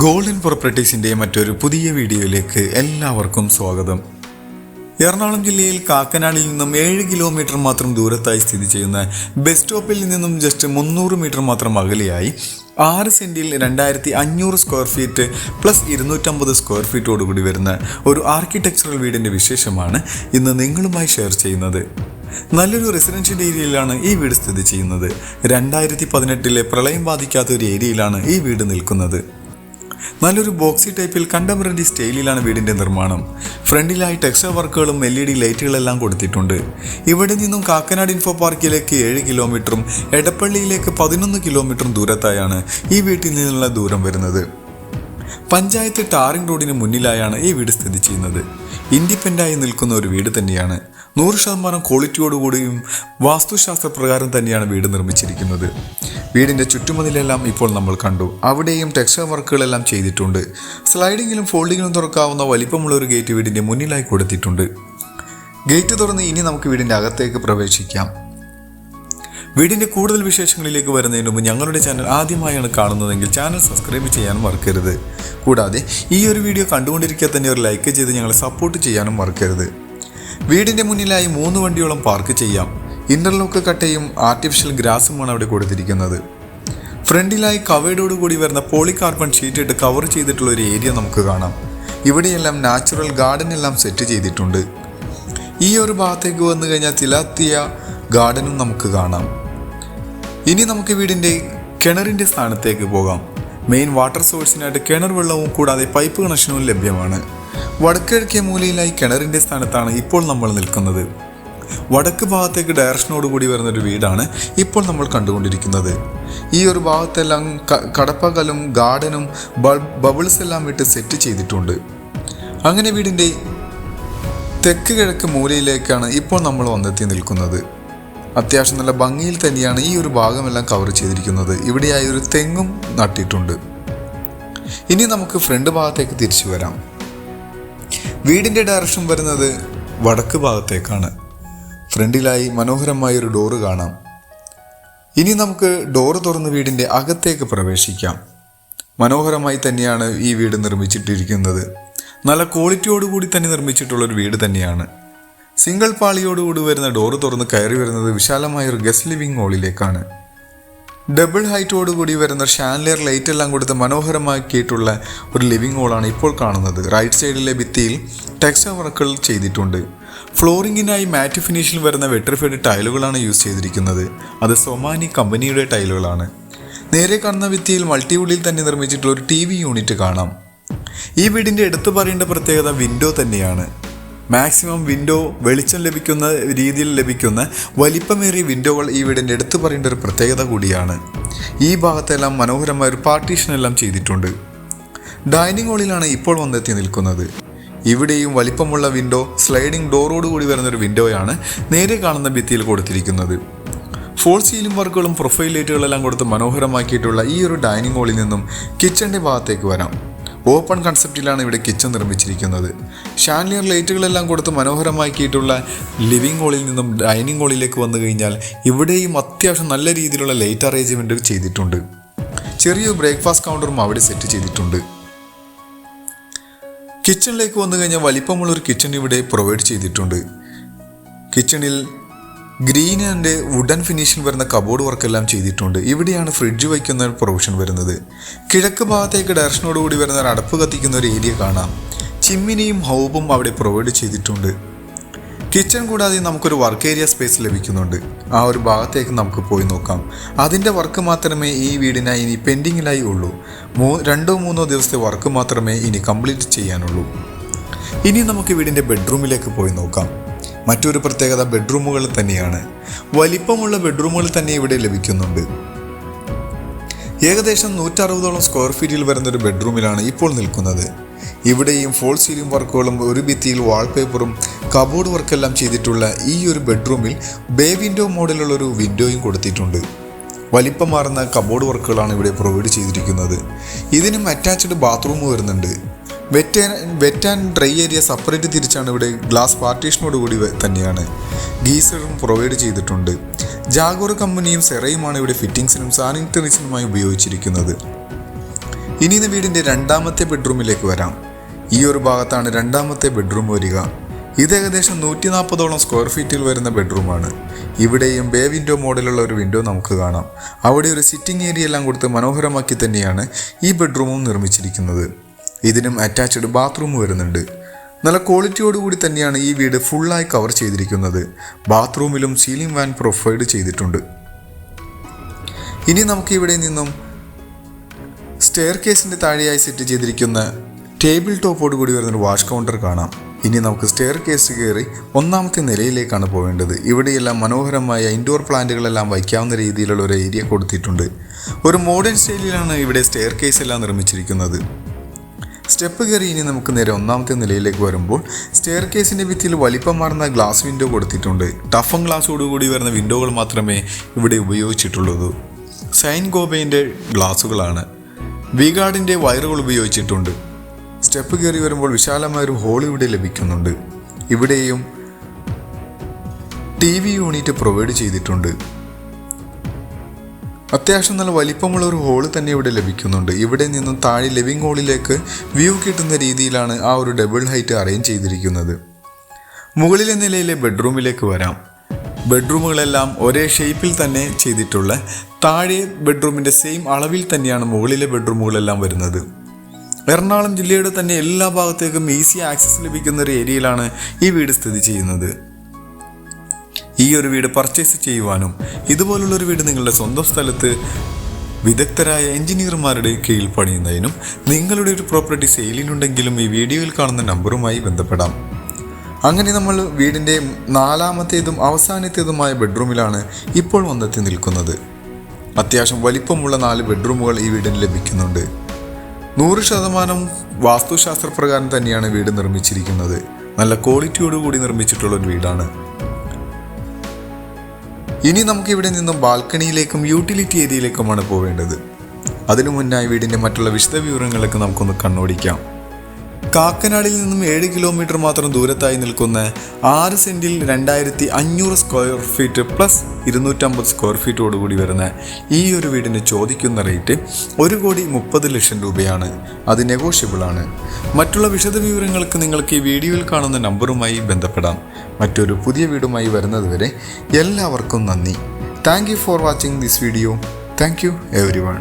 Golden പ്രോപ്പർട്ടീസിൻ്റെ മറ്റൊരു പുതിയ വീഡിയോയിലേക്ക് എല്ലാവർക്കും സ്വാഗതം. എറണാകുളം ജില്ലയിൽ കാക്കനാടിൽ നിന്നും 7 കിലോമീറ്റർ മാത്രം ദൂരത്തായി സ്ഥിതി ചെയ്യുന്ന ബസ് സ്റ്റോപ്പിൽ നിന്നും ജസ്റ്റ് 300 മീറ്റർ മാത്രം അകലെയായി 6 സെൻറ്റിൽ 2500 സ്ക്വയർ ഫീറ്റ് പ്ലസ് 250 സ്ക്വയർ ഫീറ്റോടുകൂടി വരുന്ന ഒരു ആർക്കിടെക്ചറൽ വീടിൻ്റെ വിശേഷമാണ് ഇന്ന് നിങ്ങളുമായി ഷെയർ ചെയ്യുന്നത്. നല്ലൊരു റെസിഡൻഷ്യൽ ഏരിയയിലാണ് ഈ വീട് സ്ഥിതി ചെയ്യുന്നത്. 2018 പ്രളയം ബാധിക്കാത്ത ഒരു ഏരിയയിലാണ് ഈ വീട് നിൽക്കുന്നത്. നല്ലൊരു ബോക്സി ടൈപ്പിൽ കണ്ടംപററി സ്റ്റൈലിലാണ് വീടിൻ്റെ നിർമ്മാണം. ഫ്രണ്ടിലായി ടെക്സ്ചർ വർക്കുകളും LED ലൈറ്റുകളെല്ലാം കൊടുത്തിട്ടുണ്ട്. ഇവിടെ നിന്നും കാക്കനാട് ഇൻഫോ പാർക്കിലേക്ക് 7 കിലോമീറ്ററും എടപ്പള്ളിയിലേക്ക് 11 കിലോമീറ്ററും ദൂരത്തായാണ് ഈ വീട്ടിൽ നിന്നുള്ള ദൂരം വരുന്നത്. പഞ്ചായത്ത് ടാറിംഗ് റോഡിന് മുന്നിലായാണ് ഈ വീട് സ്ഥിതി ചെയ്യുന്നത്. ഇൻഡിപെൻഡൻ്റായി നിൽക്കുന്ന ഒരു വീട് തന്നെയാണ്. 100% ക്വാളിറ്റിയോടുകൂടിയും വാസ്തുശാസ്ത്രപ്രകാരം തന്നെയാണ് വീട് നിർമ്മിച്ചിരിക്കുന്നത്. വീടിൻ്റെ ചുറ്റുമതിലെല്ലാം ഇപ്പോൾ നമ്മൾ കണ്ടു. അവിടെയും ടെക്സ്ചർ വർക്കുകളെല്ലാം ചെയ്തിട്ടുണ്ട്. സ്ലൈഡിങ്ങിലും ഫോൾഡിങ്ങിലും തുറക്കാവുന്ന വലിപ്പമുള്ള ഒരു ഗേറ്റ് വീടിൻ്റെ മുന്നിലായി കൊടുത്തിട്ടുണ്ട്. ഗേറ്റ് തുറന്ന് ഇനി നമുക്ക് വീടിൻ്റെ അകത്തേക്ക് പ്രവേശിക്കാം. വീടിൻ്റെ കൂടുതൽ വിശേഷങ്ങളിലേക്ക് വരുന്നതിന് മുമ്പ് ഞങ്ങളുടെ ചാനൽ ആദ്യമായാണ് കാണുന്നതെങ്കിൽ ചാനൽ സബ്സ്ക്രൈബ് ചെയ്യാനും മറക്കരുത്. കൂടാതെ ഈ ഒരു വീഡിയോ കണ്ടുകൊണ്ടിരിക്കുക തന്നെ ഒരു ലൈക്ക് ചെയ്ത് ഞങ്ങളെ സപ്പോർട്ട് ചെയ്യാനും മറക്കരുത്. വീടിൻ്റെ മുന്നിലായി 3 വണ്ടിയോളം പാർക്ക് ചെയ്യാം. ഇൻ്റർലോക്ക് കട്ടയും ആർട്ടിഫിഷ്യൽ ഗ്രാസുമാണ് അവിടെ കൊടുത്തിരിക്കുന്നത്. ഫ്രണ്ടിലായി കവേഡോടുകൂടി വരുന്ന പോളികാർബൺ ഷീറ്റ് ഇട്ട് കവർ ചെയ്തിട്ടുള്ള ഒരു ഏരിയ നമുക്ക് കാണാം. ഇവിടെയെല്ലാം നാച്ചുറൽ ഗാർഡൻ എല്ലാം സെറ്റ് ചെയ്തിട്ടുണ്ട്. ഈ ഒരു ഭാഗത്തേക്ക് വന്നു കഴിഞ്ഞാൽ തിലാത്തിയ ഗാർഡനും നമുക്ക് കാണാം. ഇനി നമുക്ക് വീടിൻ്റെ കിണറിൻ്റെ സ്ഥാനത്തേക്ക് പോകാം. മെയിൻ വാട്ടർ സോഴ്സിനായിട്ട് കിണർ വെള്ളവും കൂടാതെ പൈപ്പ് കണക്ഷനും ലഭ്യമാണ്. വടക്കിഴക്കേ മൂലയിലായി കിണറിൻ്റെ സ്ഥാനത്താണ് ഇപ്പോൾ നമ്മൾ നിൽക്കുന്നത്. വടക്ക് ഭാഗത്തേക്ക് ഡയറക്ഷനോടുകൂടി വരുന്നൊരു വീടാണ് ഇപ്പോൾ നമ്മൾ കണ്ടുകൊണ്ടിരിക്കുന്നത്. ഈ ഒരു ഭാഗത്തെല്ലാം കടപ്പകലും ഗാർഡനും ബബിൾസ് എല്ലാം വിട്ട് സെറ്റ് ചെയ്തിട്ടുണ്ട്. അങ്ങനെ വീടിൻ്റെ തെക്ക് കിഴക്ക് മൂലയിലേക്കാണ് ഇപ്പോൾ നമ്മൾ വന്നെത്തി നിൽക്കുന്നത്. അത്യാവശ്യം നല്ല ഭംഗിയിൽ തന്നെയാണ് ഈ ഒരു ഭാഗമെല്ലാം കവർ ചെയ്തിരിക്കുന്നത്. ഇവിടെയായി ഒരു തെങ്ങും നട്ടിട്ടുണ്ട്. ഇനി നമുക്ക് ഫ്രണ്ട് ഭാഗത്തേക്ക് തിരിച്ചു വരാം. വീടിൻ്റെ ഡയറക്ഷൻ വരുന്നത് വടക്ക് ഭാഗത്തേക്കാണ്. ഫ്രണ്ടിലായി മനോഹരമായൊരു ഡോറ് കാണാം. ഇനി നമുക്ക് ഡോറ് തുറന്ന് വീടിൻ്റെ അകത്തേക്ക് പ്രവേശിക്കാം. മനോഹരമായി തന്നെയാണ് ഈ വീട് നിർമ്മിച്ചിട്ടിരിക്കുന്നത്. നല്ല ക്വാളിറ്റിയോടുകൂടി തന്നെ നിർമ്മിച്ചിട്ടുള്ളൊരു വീട് തന്നെയാണ്. സിംഗിൾ പാളിയോടുകൂടി വരുന്ന ഡോറ് തുറന്ന് കയറി വരുന്നത് വിശാലമായൊരു ഗസ്റ്റ് ലിവിംഗ് ഹാളിലേക്കാണ്. ഡബിൾ ഹൈറ്റോടുകൂടി വരുന്ന ഷാൻലിയർ ലൈറ്റ് എല്ലാം കൊടുത്ത് മനോഹരമാക്കിയിട്ടുള്ള ഒരു ലിവിംഗ് ഹാളാണ് ഇപ്പോൾ കാണുന്നത്. റൈറ്റ് സൈഡിലെ ഭിത്തിയിൽ ടെക്സ്ചർ വർക്കുകൾ ചെയ്തിട്ടുണ്ട്. ഫ്ലോറിങ്ങിനായി മാറ്റ് ഫിനിഷിൽ വരുന്ന വെട്രിഫൈഡ് ടൈലുകളാണ് യൂസ് ചെയ്തിരിക്കുന്നത്. അത് സൊമാനി കമ്പനിയുടെ ടൈലുകളാണ്. നേരെ കാണുന്ന ഭിത്തിയിൽ മൾട്ടിവുഡിൽ തന്നെ നിർമ്മിച്ചിട്ടുള്ള ഒരു TV യൂണിറ്റ് കാണാം. ഈ വീടിൻ്റെ എടുത്തു പറയേണ്ട പ്രത്യേകത വിൻഡോ തന്നെയാണ്. മാക്സിമം വിൻഡോ വെളിച്ചം ലഭിക്കുന്ന രീതിയിൽ ലഭിക്കുന്ന വലിപ്പമേറിയ വിൻഡോകൾ ഈ വീടിൻ്റെ എടുത്തു പറയേണ്ട ഒരു പ്രത്യേകത കൂടിയാണ്. ഈ ഭാഗത്തെല്ലാം മനോഹരമായ ഒരു പാർട്ടീഷനെല്ലാം ചെയ്തിട്ടുണ്ട്. ഡൈനിങ് ഹാളിലാണ് ഇപ്പോൾ വന്നെത്തി നിൽക്കുന്നത്. ഇവിടെയും വലിപ്പമുള്ള വിൻഡോ സ്ലൈഡിംഗ് ഡോറോടുകൂടി വരുന്നൊരു വിൻഡോയാണ് നേരെ കാണുന്ന ഭിത്തിയിൽ കൊടുത്തിരിക്കുന്നത്. ഫോൾ സീലിംഗ് വർക്കുകളും പ്രൊഫൈൽ ലൈറ്റുകളെല്ലാം കൊടുത്ത് മനോഹരമാക്കിയിട്ടുള്ള ഈ ഒരു ഡൈനിങ് ഹാളിൽ നിന്നും കിച്ചണിൻ്റെ ഭാഗത്തേക്ക് വരാം. ഓപ്പൺ കൺസെപ്റ്റിലാണ് ഇവിടെ കിച്ചൺ നിർമ്മിച്ചിരിക്കുന്നത്. ഷാൻലിയർ ലൈറ്റുകളെല്ലാം കൊടുത്ത് മനോഹരമാക്കിയിട്ടുള്ള ലിവിംഗ് ഹാളിൽ നിന്നും ഡൈനിങ് ഹാളിലേക്ക് വന്നു കഴിഞ്ഞാൽ ഇവിടെയും അത്യാവശ്യം നല്ല രീതിയിലുള്ള ലൈറ്റ് അറേഞ്ച്മെൻറ്റ് ചെയ്തിട്ടുണ്ട്. ചെറിയൊരു ബ്രേക്ക്ഫാസ്റ്റ് കൗണ്ടറും അവിടെ സെറ്റ് ചെയ്തിട്ടുണ്ട്. കിച്ചണിലേക്ക് വന്നു കഴിഞ്ഞാൽ വലിപ്പമുള്ളൊരു കിച്ചൺ ഇവിടെ പ്രൊവൈഡ് ചെയ്തിട്ടുണ്ട്. കിച്ചണിൽ ഗ്രീൻ ആൻഡ് വുഡൻ ഫിനിഷിൽ വരുന്ന കബോർഡ് വർക്കെല്ലാം ചെയ്തിട്ടുണ്ട്. ഇവിടെയാണ് ഫ്രിഡ്ജ് വയ്ക്കുന്ന പ്രൊവിഷൻ വരുന്നത്. കിഴക്ക് ഭാഗത്തേക്ക് ഡയറക്ഷനോടുകൂടി വരുന്ന ഒരു അടപ്പ് കത്തിക്കുന്ന ഒരു ഏരിയ കാണാം. ചിമ്മിനിയും ഹൗബും അവിടെ പ്രൊവൈഡ് ചെയ്തിട്ടുണ്ട്. കിച്ചൺ കൂടാതെ നമുക്കൊരു വർക്ക് ഏരിയ സ്പേസ് ലഭിക്കുന്നുണ്ട്. ആ ഒരു ഭാഗത്തേക്ക് നമുക്ക് പോയി നോക്കാം. അതിൻ്റെ വർക്ക് മാത്രമേ ഈ വീടിനായി ഇനി പെൻഡിങ്ങിലായി ഉള്ളൂ. 2-3 ദിവസത്തെ വർക്ക് മാത്രമേ ഇനി കംപ്ലീറ്റ് ചെയ്യാനുള്ളൂ. ഇനി നമുക്ക് വീടിൻ്റെ ബെഡ്റൂമിലേക്ക് പോയി നോക്കാം. മറ്റൊരു പ്രത്യേകത ബെഡ്റൂമുകൾ തന്നെയാണ്. വലിപ്പമുള്ള ബെഡ്റൂമുകൾ തന്നെ ഇവിടെ ലഭിക്കുന്നുണ്ട്. ഏകദേശം 160ഓളം സ്ക്വയർ ഫീറ്റിൽ വരുന്നൊരു ബെഡ്റൂമിലാണ് ഇപ്പോൾ നിൽക്കുന്നത്. ഇവിടെയും ഫോൾ സീലിംഗ് വർക്കുകളും ഒരു ഭിത്തിയിൽ വാൾപേപ്പറും കബോർഡ് വർക്കെല്ലാം ചെയ്തിട്ടുള്ള ഈ ഒരു ബെഡ്റൂമിൽ ബേ വിൻഡോ മോഡലുള്ളൊരു വിൻഡോയും കൊടുത്തിട്ടുണ്ട്. വലിപ്പം മാറുന്ന കബോർഡ് വർക്കുകളാണ് ഇവിടെ പ്രൊവൈഡ് ചെയ്തിരിക്കുന്നത്. ഇതിനും അറ്റാച്ച്ഡ് ബാത്റൂം വരുന്നുണ്ട്. Wet and dry area separate തിരിച്ചാണ് ഇവിടെ ഗ്ലാസ് പാർട്ടീഷനോടുകൂടി തന്നെയാണ്. ഗീസറും പ്രൊവൈഡ് ചെയ്തിട്ടുണ്ട്. ജാഗോർ കമ്പനിയും സെറയുമാണ് ഇവിടെ ഫിറ്റിംഗ്സിനും സാനിറ്ററീസിനുമായി ഉപയോഗിച്ചിരിക്കുന്നത്. ഇനി വീടിൻ്റെ രണ്ടാമത്തെ ബെഡ്റൂമിലേക്ക് വരാം. ഈ ഒരു ഭാഗത്താണ് രണ്ടാമത്തെ ബെഡ്റൂം വരിക. ഇത് ഏകദേശം 140ഓളം സ്ക്വയർ ഫീറ്റിൽ വരുന്ന ബെഡ്റൂമാണ്. ഇവിടെയും ബേ വിൻഡോ മോഡലുള്ള ഒരു വിൻഡോ നമുക്ക് കാണാം. അവിടെ ഒരു സിറ്റിംഗ് ഏരിയ എല്ലാം കൊടുത്ത് മനോഹരമാക്കി തന്നെയാണ് ഈ ബെഡ്റൂമും നിർമ്മിച്ചിരിക്കുന്നത്. ഇതിനും അറ്റാച്ച്ഡ് ബാത്റൂം വരുന്നുണ്ട്. നല്ല ക്വാളിറ്റിയോടുകൂടി തന്നെയാണ് ഈ വീട് ഫുള്ളായി കവർ ചെയ്തിരിക്കുന്നത്. ബാത്റൂമിലും സീലിംഗ് ഫാൻ പ്രൊവൈഡ് ചെയ്തിട്ടുണ്ട്. ഇനി നമുക്ക് ഇവിടെ നിന്നും സ്റ്റെയർ കേസിൻ്റെ താഴെയായി സെറ്റ് ചെയ്തിരിക്കുന്ന ടേബിൾ ടോപ്പോട് കൂടി വരുന്നൊരു വാഷ് കൗണ്ടർ കാണാം. ഇനി നമുക്ക് സ്റ്റെയർ കേസ് കയറി ഒന്നാമത്തെ നിലയിലേക്കാണ് പോവേണ്ടത്. ഇവിടെയെല്ലാം മനോഹരമായ ഇൻഡോർ പ്ലാന്റുകളെല്ലാം വയ്ക്കാവുന്ന രീതിയിലുള്ള ഒരു ഏരിയ കൊടുത്തിട്ടുണ്ട്. ഒരു മോഡേൺ സ്റ്റൈലിലാണ് ഇവിടെ സ്റ്റെയർ കേസ് എല്ലാം നിർമ്മിച്ചിരിക്കുന്നത്. സ്റ്റെപ്പ് കയറി ഇനി നമുക്ക് നേരെ ഒന്നാമത്തെ നിലയിലേക്ക് വരുമ്പോൾ സ്റ്റെയർ കേസിൻ്റെ ഭിത്തിയിൽ വലിപ്പമാർന്ന ഗ്ലാസ് വിൻഡോ കൊടുത്തിട്ടുണ്ട്. ടഫൻ ഗ്ലാസോടുകൂടി വരുന്ന വിൻഡോകൾ മാത്രമേ ഇവിടെ ഉപയോഗിച്ചിട്ടുള്ളൂ. സൈൻ ഗോബൈൻ്റെ ഗ്ലാസുകളാണ്. വിഗാർഡിൻ്റെ വയറുകൾ ഉപയോഗിച്ചിട്ടുണ്ട്. സ്റ്റെപ്പ് കയറി വരുമ്പോൾ വിശാലമായൊരു ഹോൾ ഇവിടെ ലഭിക്കുന്നുണ്ട്. ഇവിടെയും TV യൂണിറ്റ് പ്രൊവൈഡ് ചെയ്തിട്ടുണ്ട്. അത്യാവശ്യം നല്ല വലിപ്പമുള്ള ഒരു ഹോള് തന്നെ ഇവിടെ ലഭിക്കുന്നുണ്ട്. ഇവിടെ നിന്നും താഴെ ലിവിംഗ് ഹോളിലേക്ക് വ്യൂ കിട്ടുന്ന രീതിയിലാണ് ആ ഒരു ഡബിൾ ഹൈറ്റ് അറേഞ്ച് ചെയ്തിരിക്കുന്നത്. മുകളിലെ നിലയിലെ ബെഡ്റൂമിലേക്ക് വരാം. ബെഡ്റൂമുകളെല്ലാം ഒരേ ഷേപ്പിൽ തന്നെ ചെയ്തിട്ടുള്ള താഴെ ബെഡ്റൂമിൻ്റെ സെയിം അളവിൽ തന്നെയാണ് മുകളിലെ ബെഡ്റൂമുകളെല്ലാം വരുന്നത്. എറണാകുളം ജില്ലയുടെ തന്നെ എല്ലാ ഭാഗത്തേക്കും ഈസി ആക്സസ് ലഭിക്കുന്ന ഒരു ഏരിയയിലാണ് ഈ വീട് സ്ഥിതി ചെയ്യുന്നത്. ഈ ഒരു വീട് പർച്ചേസ് ചെയ്യുവാനും ഇതുപോലുള്ളൊരു വീട് നിങ്ങളുടെ സ്വന്തം സ്ഥലത്ത് വിദഗ്ധരായ എഞ്ചിനീയർമാരുടെ കീഴിൽ പണിയുന്നതിനും നിങ്ങളുടെ ഒരു പ്രോപ്പർട്ടി സെയിലിനുണ്ടെങ്കിലും ഈ വീഡിയോയിൽ കാണുന്ന നമ്പറുമായി ബന്ധപ്പെടാം. അങ്ങനെ നമ്മൾ വീടിൻ്റെ നാലാമത്തേതും അവസാനത്തേതുമായ ബെഡ്റൂമിലാണ് ഇപ്പോൾ വന്നെത്തി നിൽക്കുന്നത്. അത്യാവശ്യം വലിപ്പമുള്ള 4 ബെഡ്റൂമുകൾ ഈ വീടിന് ലഭിക്കുന്നുണ്ട്. 100% വാസ്തുശാസ്ത്രപ്രകാരം തന്നെയാണ് വീട് നിർമ്മിച്ചിരിക്കുന്നത്. നല്ല ക്വാളിറ്റിയോടുകൂടി നിർമ്മിച്ചിട്ടുള്ള ഒരു വീടാണ്. ഇനി നമുക്ക് ഇവിടെ നിന്നും ബാൽക്കണിയിലേക്കും യൂട്ടിലിറ്റി ഏരിയയിലേക്കുമാണ് പോവേണ്ടത്. അതിനു മുന്നായി വീടിൻ്റെ മറ്റുള്ള വിശദവിവരങ്ങളിലേക്ക് നമുക്കൊന്ന് കണ്ണോടിക്കാം. കാക്കനാടിൽ നിന്നും 7 കിലോമീറ്റർ മാത്രം ദൂരത്തായി നിൽക്കുന്ന 6 സെൻറ്റിൽ 2500 സ്ക്വയർ ഫീറ്റ് പ്ലസ് 250 സ്ക്വയർ ഫീറ്റോടുകൂടി വരുന്ന ഈ ഒരു വീടിന് ചോദിക്കുന്ന റേറ്റ് 1,30,00,000 രൂപയാണ്. അത് നെഗോഷ്യബിളാണ്. മറ്റുള്ള വിശദവിവരങ്ങൾക്ക് നിങ്ങൾക്ക് ഈ വീഡിയോയിൽ കാണുന്ന നമ്പറുമായി ബന്ധപ്പെടാം. മറ്റൊരു പുതിയ വീടുമായി വരുന്നതുവരെ എല്ലാവർക്കും നന്ദി. Thank you for watching this video. Thank you everyone.